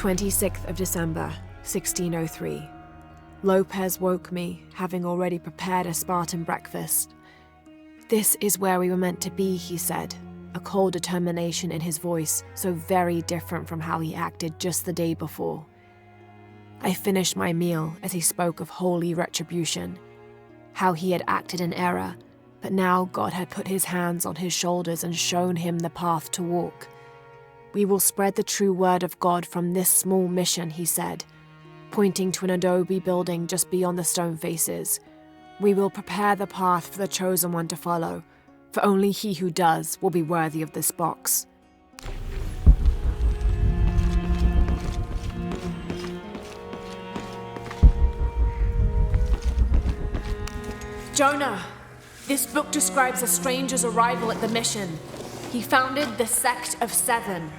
26th of December, 1603. Lopez woke me, having already prepared a Spartan breakfast. "This is where we were meant to be," he said, a cold determination in his voice, so very different from how he acted just the day before. I finished my meal as he spoke of holy retribution, how he had acted in error, but now God had put his hands on his shoulders and shown him the path to walk. "We will spread the true word of God from this small mission," he said, pointing to an adobe building just beyond the stone faces. "We will prepare the path for the chosen one to follow, for only he who does will be worthy of this box." Jonah! This book describes a stranger's arrival at the mission. He founded the Sect of Seven.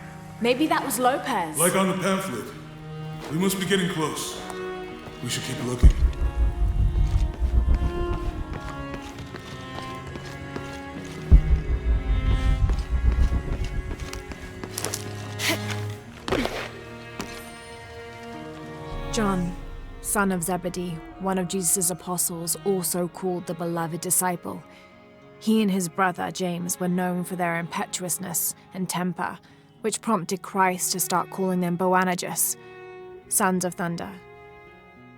Maybe that was Lopez. Like on the pamphlet. We must be getting close. We should keep looking. John, son of Zebedee, one of Jesus' apostles, also called the beloved disciple. He and his brother James were known for their impetuousness and temper, which prompted Christ to start calling them Boanerges, sons of thunder.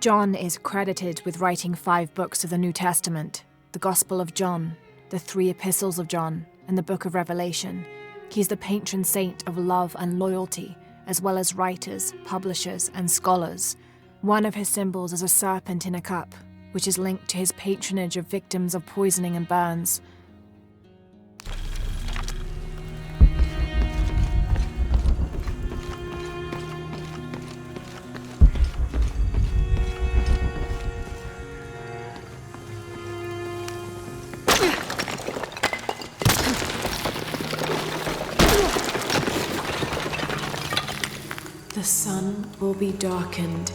John is credited with writing 5 books of the New Testament, the Gospel of John, the 3 epistles of John, and the Book of Revelation. He's the patron saint of love and loyalty, as well as writers, publishers, and scholars. One of his symbols is a serpent in a cup, which is linked to his patronage of victims of poisoning and burns. The sun will be darkened,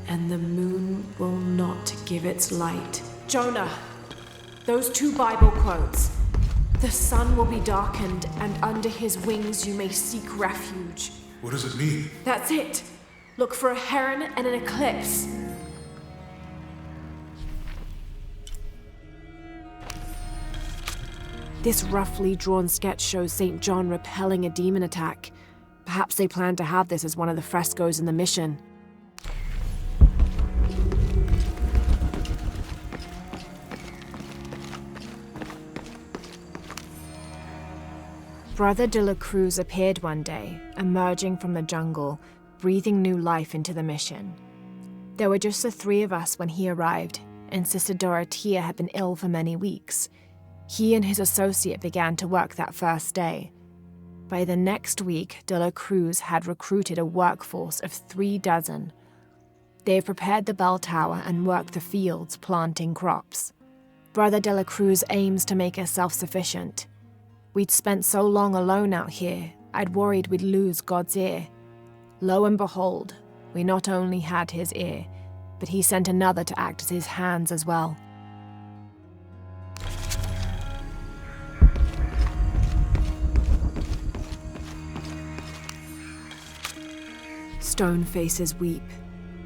and the moon will not give its light. Jonah, those 2 Bible quotes. The sun will be darkened, and under his wings you may seek refuge. What does it mean? That's it. Look for a heron and an eclipse. This roughly drawn sketch shows St. John repelling a demon attack. Perhaps they plan to have this as one of the frescoes in the mission. Brother de la Cruz appeared one day, emerging from the jungle, breathing new life into the mission. There were just the 3 of us when he arrived, and Sister Dorothea had been ill for many weeks. He and his associate began to work that first day. By the next week, de la Cruz had recruited a workforce of 3 dozen. They had prepared the bell tower and worked the fields, planting crops. Brother de la Cruz aims to make us self-sufficient. We'd spent so long alone out here, I'd worried we'd lose God's ear. Lo and behold, we not only had his ear, but he sent another to act as his hands as well. Stone faces weep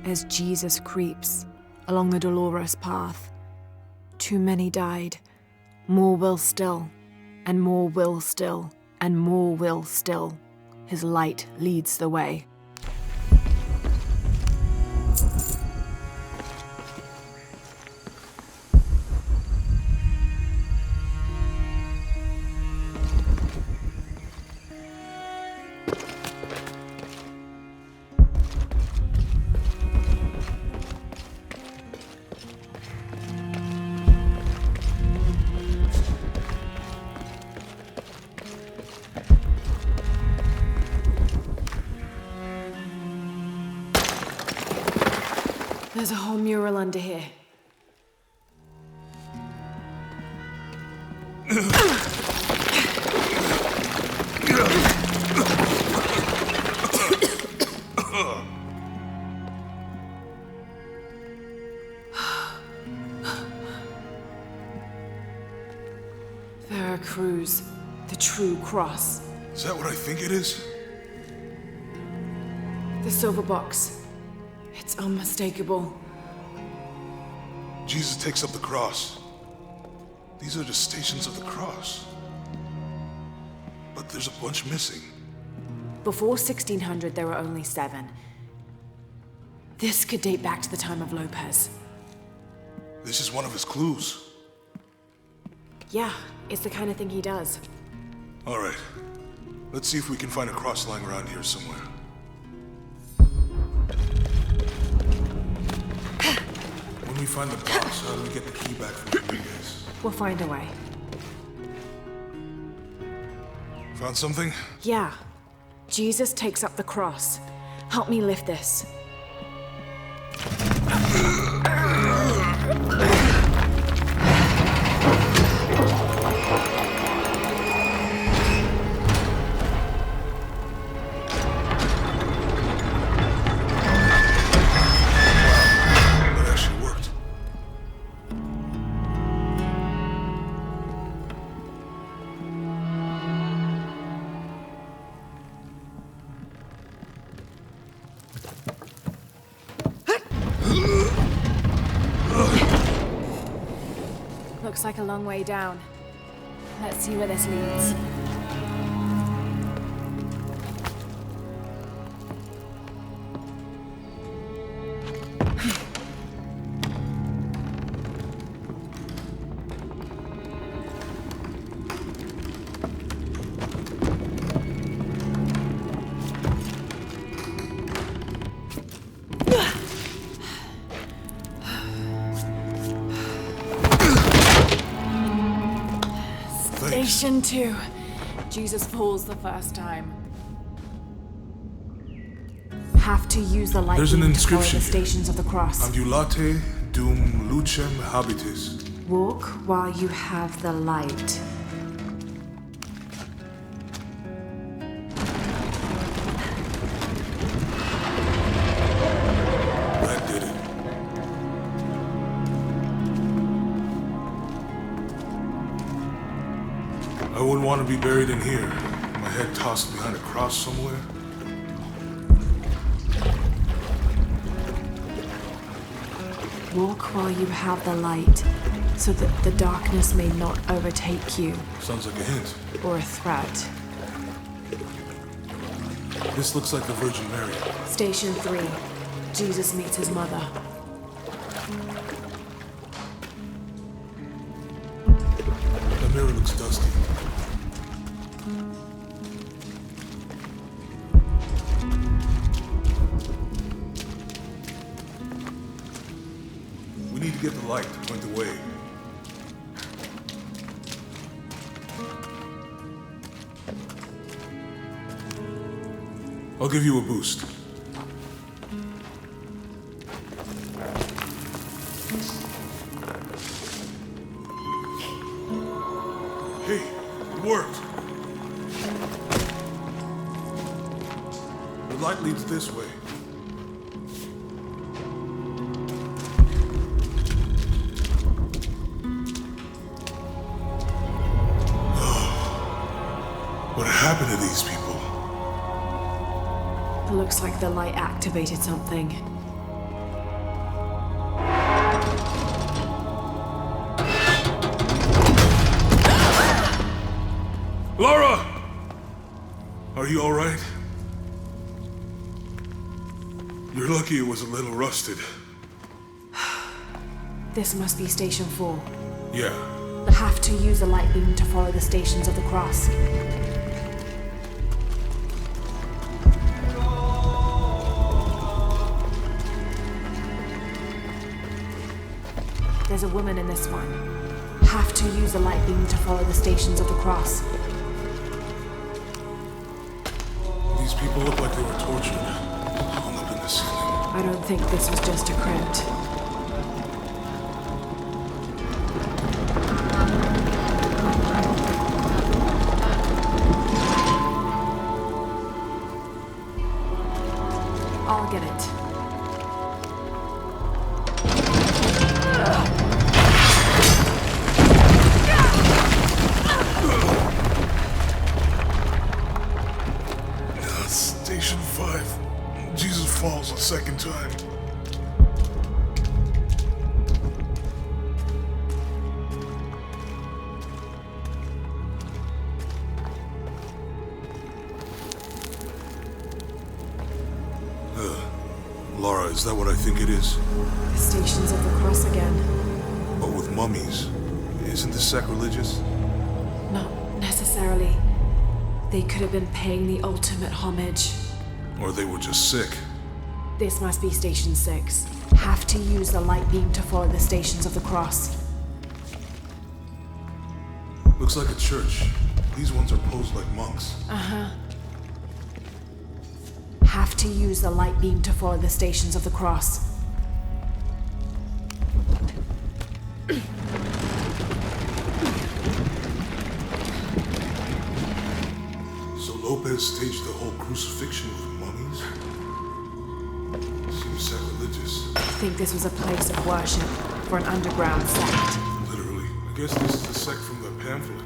as Jesus creeps along the dolorous path. Too many died, more will still, and more will still, and more will still. His light leads the way. There's a whole mural under here. Veracruz, the true cross. Is that what I think it is? The silver box. It's unmistakable. Jesus takes up the cross. These are the Stations of the Cross. But there's a bunch missing. Before 1600, there were only 7. This could date back to the time of Lopez. This is one of his clues. Yeah, it's the kind of thing he does. All right. Let's see if we can find a cross lying around here somewhere. When we find the box, how do we get the key back from Rodriguez? We'll find a way. Found something? Yeah. Jesus takes up the cross. Help me lift this. That actually worked. Looks like a long way down. Let's see where this leads. Station 2. Jesus falls the first time. Have to use the light There's an beam to follow inscription the Stations of the Cross. Ambulate dum lucem habitis. Walk while you have the light. That did it. I wouldn't want to be buried in here. My head tossed behind a cross somewhere. Walk while you have the light, so that the darkness may not overtake you, Sounds like a hint. or a threat. This looks like the Virgin Mary. Station 3. Jesus meets his mother. The mirror looks dusty. We need to get the light to point the way. I'll give you a boost. Hey, it worked. The light leads this way. What happened to these people? It looks like the light activated something. Laura! Are you alright? You're lucky it was a little rusted. This must be Station 4. Yeah. Have to use the light beam to follow the Stations of the Cross. There's a woman in this one. Have to use the light beam to follow the Stations of the Cross. These people look like they were tortured. Hung up in the ceiling. I don't think this was just a crypt. I'll get it. Station 5. Jesus falls a second time. Lara, is that what I think it is? The Stations of the Cross again. But with mummies. Isn't this sacrilegious? Not necessarily. They could have been paying the ultimate homage. Or they were just sick. This must be Station 6. Have to use the light beam to follow the Stations of the Cross. Looks like a church. These ones are posed like monks. Have to use the light beam to follow the Stations of the Cross. So Lopez staged the whole crucifixion with mummies? Seems sacrilegious. I think this was a place of worship for an underground sect. Literally. I guess this is the sect from the pamphlet.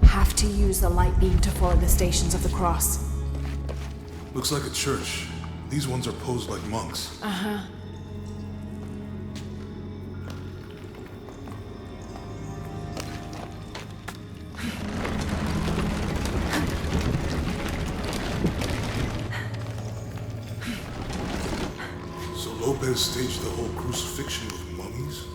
Have to use the light beam to follow the Stations of the Cross. Looks like a church. These ones are posed like monks. So Lopez staged the whole crucifixion with mummies?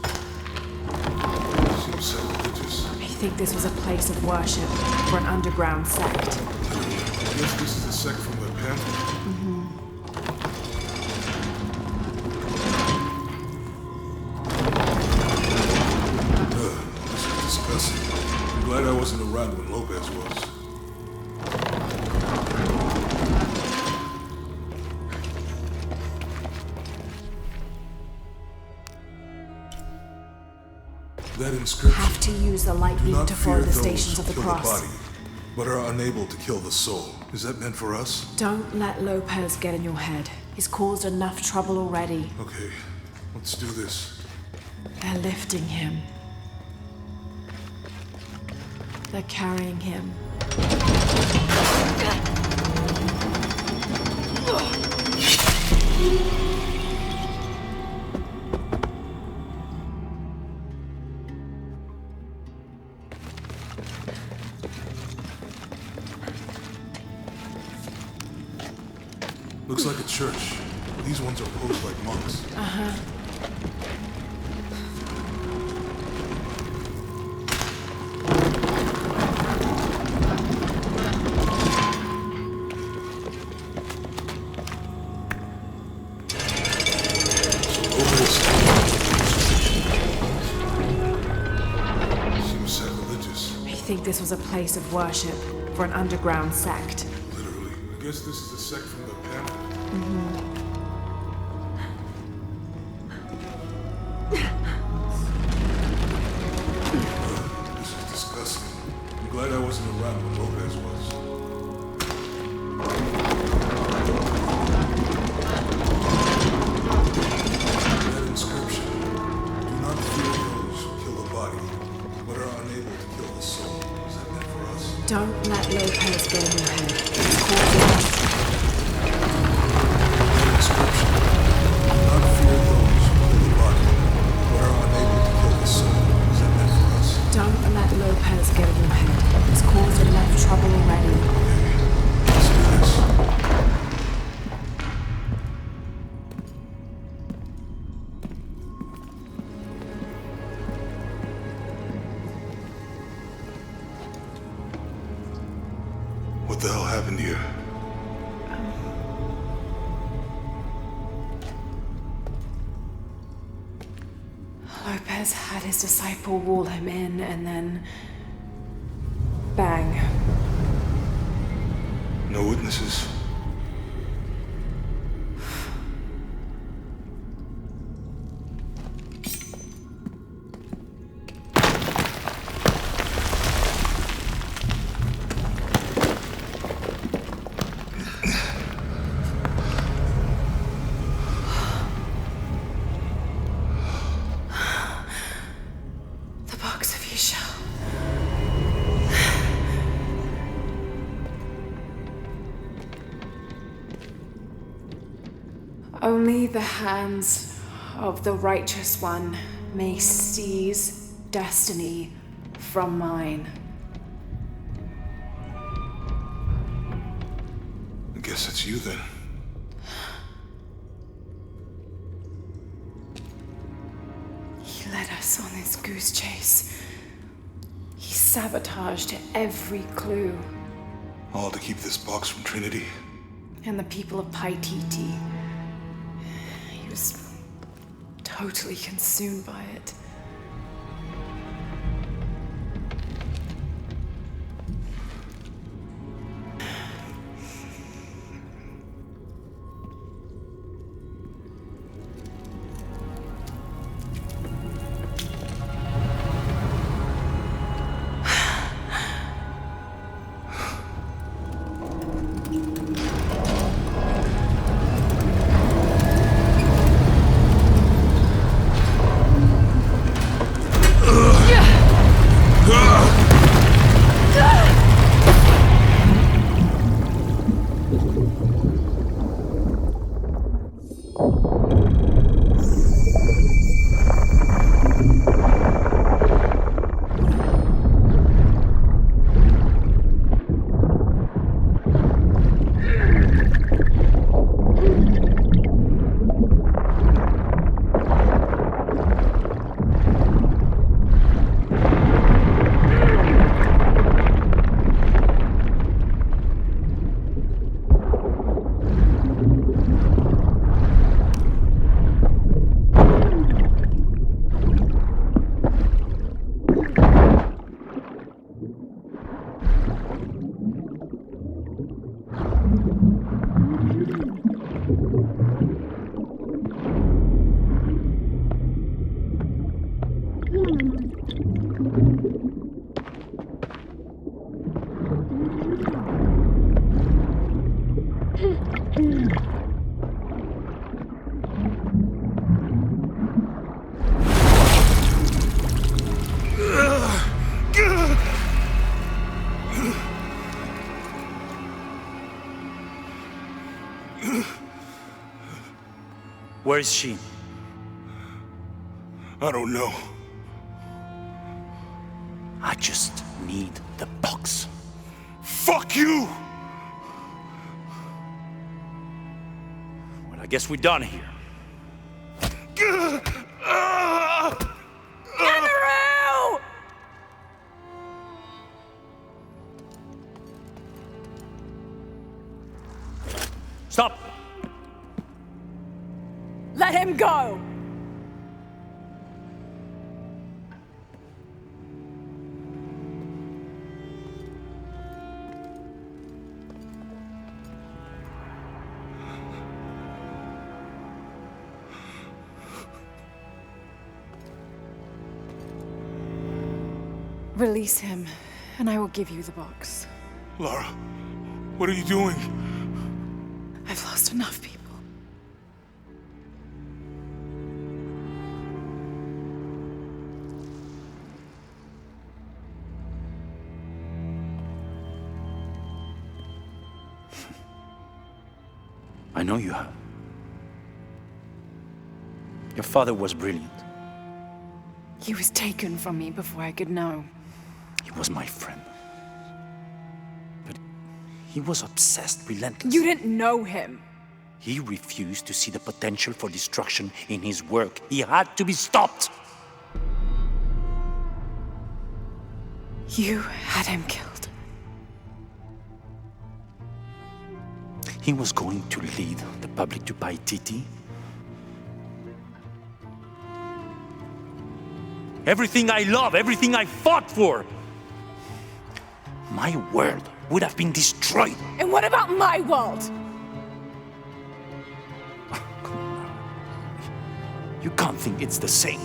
Seems sacrilegious. I think this was a place of worship for an underground sect. I guess this is the sect from the pamphlet. This is disgusting. I'm glad I wasn't around when Lopez was. That inscription. Have to use the light Do beam not to fear follow the those Stations who of the kill Cross. the body, but are unable to kill the soul. Is that meant for us? Don't let Lopez get in your head. He's caused enough trouble already. Okay, let's do this. They're lifting him. They're carrying him. Looks like a church. These ones are posed like monks. Seems sacrilegious. I think this was a place of worship for an underground sect. Literally. I guess this is the sect from the pamphlet. This is disgusting. I'm glad I wasn't around when Lopez was. That inscription. Do not fear those who kill the body, but are unable to kill the soul. Is that meant for us? Don't let Lopez get in your head. He's causing Inscription. Do not fear those who kill the body, but are unable to kill the soul. Is that meant for us? Don't let Lopez get in your head. He's caused enough trouble already. Let's do this. What the hell happened here? Lopez had his disciple wall him in, and then... bang. No witnesses. Only the hands of the Righteous One may seize destiny from mine. I guess it's you then. He led us on this goose chase. He sabotaged every clue. All to keep this box from Trinity. And the people of Paititi. He was totally consumed by it. Where is she? I don't know. I just need the box. Fuck you! Well, I guess we're done here. Amaru! Stop! Let him go! Release him, and I will give you the box. Lara, what are you doing? I've lost enough people. I know you have. Your father was brilliant. He was taken from me before I could know. He was my friend. But he was obsessed, relentless. You didn't know him. He refused to see the potential for destruction in his work. He had to be stopped. You had him killed. He was going to lead the public to Paititi. Everything I love, everything I fought for. My world would have been destroyed. And what about my world? You can't think it's the same.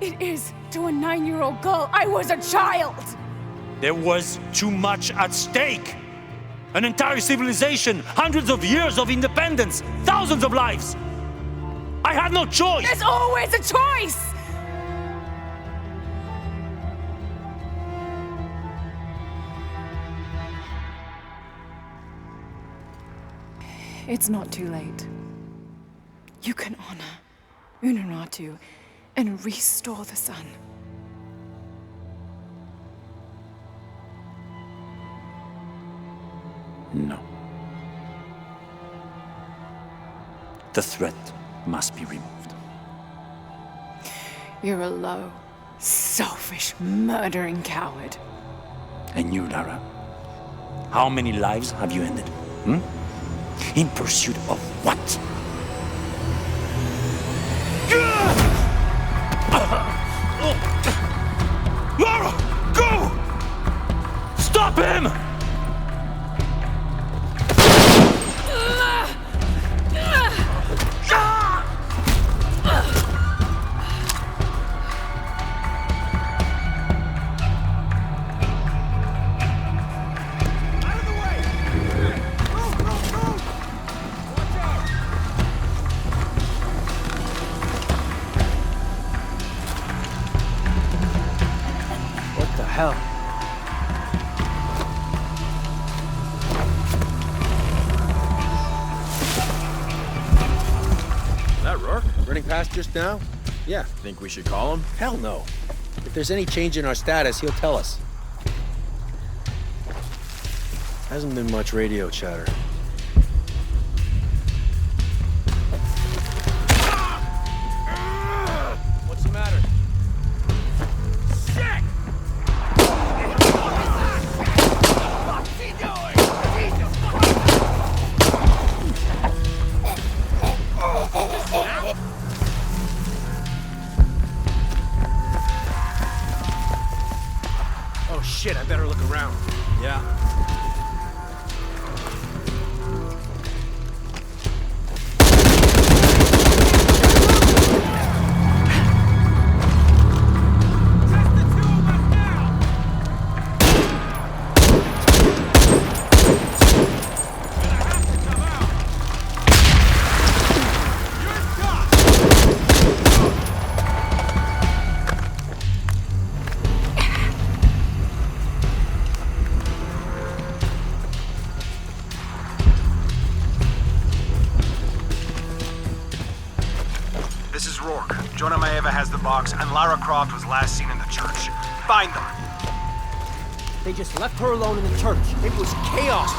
It is to a 9-year-old girl. I was a child! There was too much at stake. An entire civilization, hundreds of years of independence, thousands of lives. I had no choice. There's always a choice! It's not too late. you can honor Unuratu and restore the sun. No. The threat must be removed. You're a low, selfish, murdering coward. And you, Lara? How many lives have you ended? In pursuit of what? Lara! Go! Stop him! What the hell? That Rourke? Running past just now? Yeah. Think we should call him? Hell no. If there's any change in our status, he'll tell us. Hasn't been much radio chatter. What's the matter? Shit! Oh shit, I better look around. Yeah. This is Rourke. Jonah Maeva has the box, and Lara Croft was last seen in the church. Find them! They just left her alone in the church. It was chaos.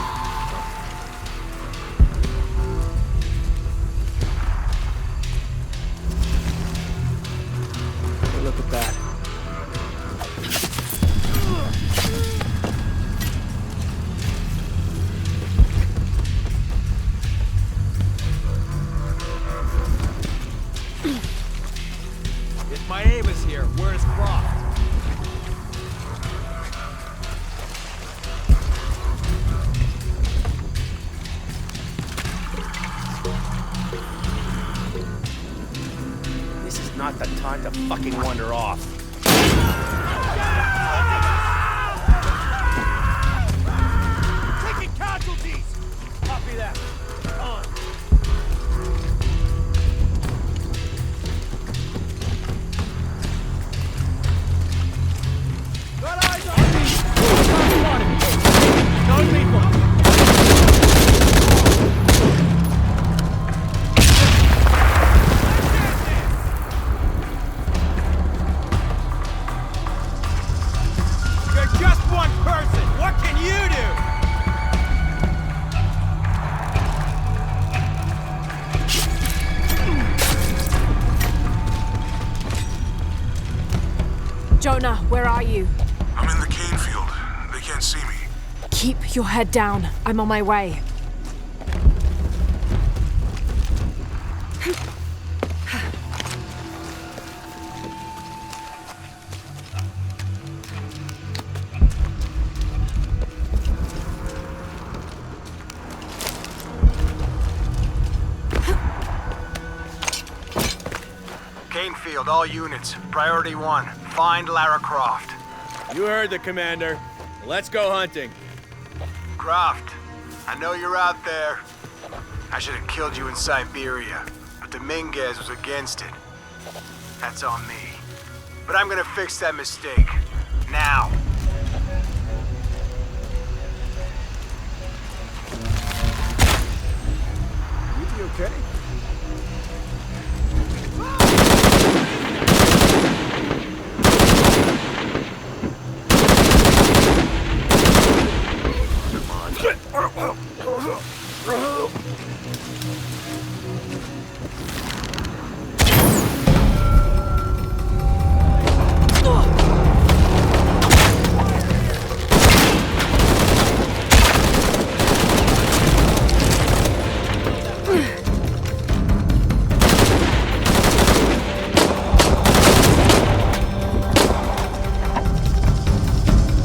Hey, look at that. If Maeva's here, where's Croft? This is not the time to fucking wander off. Taking casualties! Copy that. On. Got eyes on me! Don't people! You're just one person! What can you do? Jonah, where are you? I'm in the cane field. They can't see me. Keep your head down. I'm on my way. Canefield, all units. Priority 1. Find Lara Croft. You heard the commander. Let's go hunting. Croft, I know you're out there. I should have killed you in Siberia, but Dominguez was against it. That's on me. But I'm gonna fix that mistake. Now. You okay?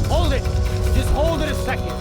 Hold it! Just hold it a second.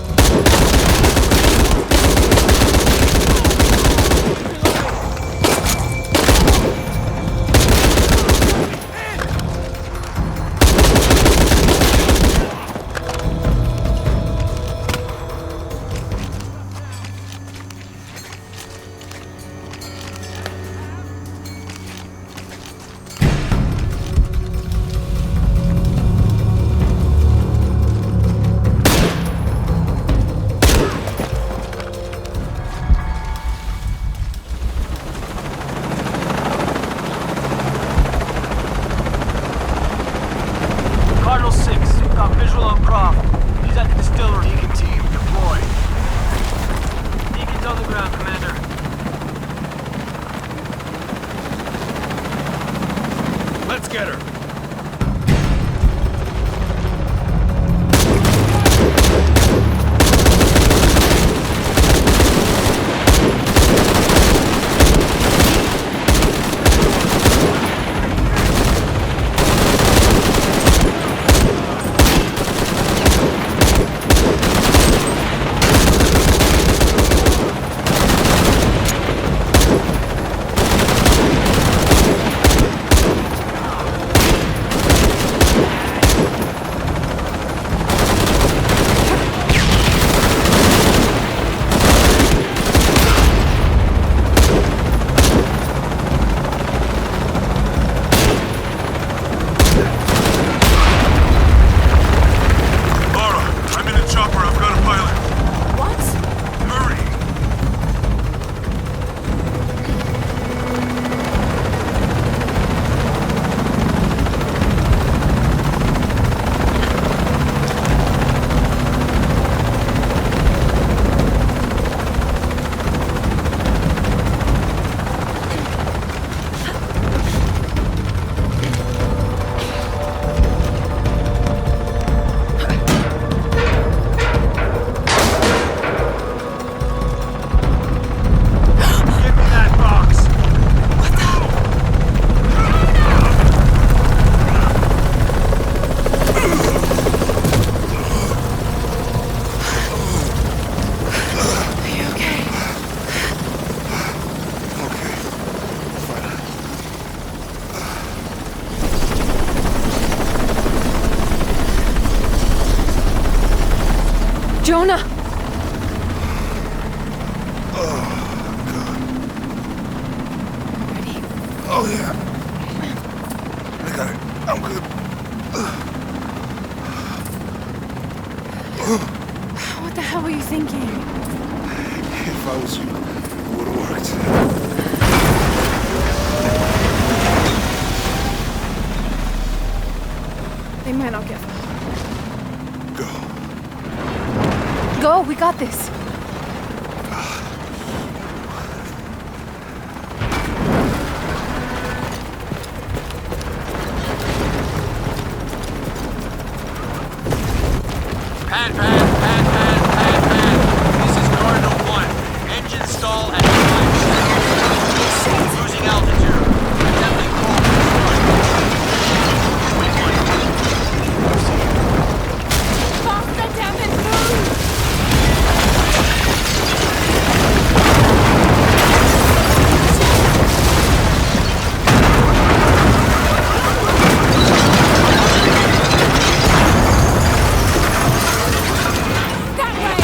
Cardinal 6, got visual on Croft. He's at the distillery. Deacon team, deploy. Deacon's on the ground, Commander. Let's get her. Jonah! Oh, yeah. I got it. I'm good. What the hell were you thinking? If I was you, it would have worked. They might not get far. Go. Go, we got this. Pan. This is Cardinal 1. Engine stall at 5. Losing altitude. Attempting call Faster, damn it, move! That way!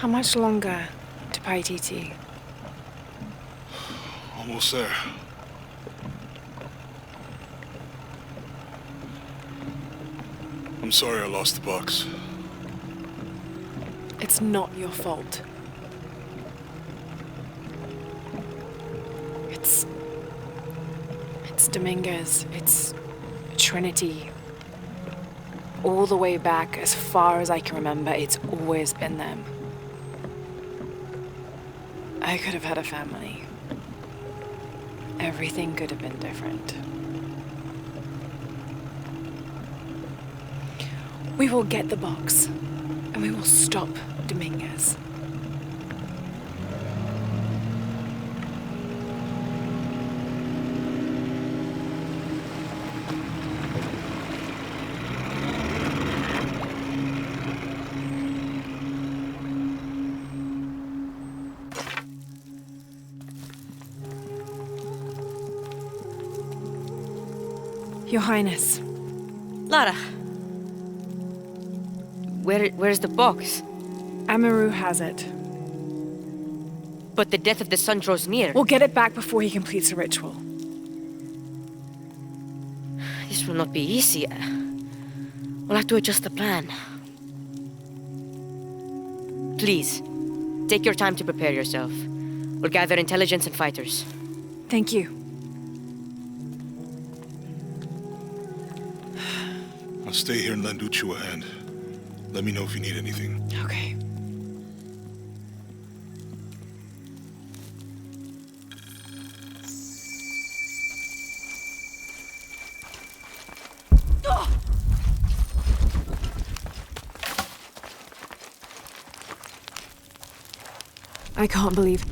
How much longer to Paititi? Almost there. I'm sorry I lost the box. It's not your fault. It's Dominguez. It's Trinity. All the way back, as far as I can remember, it's always been them. I could have had a family. Everything could have been different. We will get the box, and we will stop Dominguez. Your Highness. Lara. Where's the box? Amaru has it. But the death of the sun draws near. We'll get it back before he completes the ritual. This will not be easy. We'll have to adjust the plan. Please, take your time to prepare yourself. We'll gather intelligence and fighters. Thank you. I'll stay here and lend Uchu a hand. Let me know if you need anything. Okay. I can't believe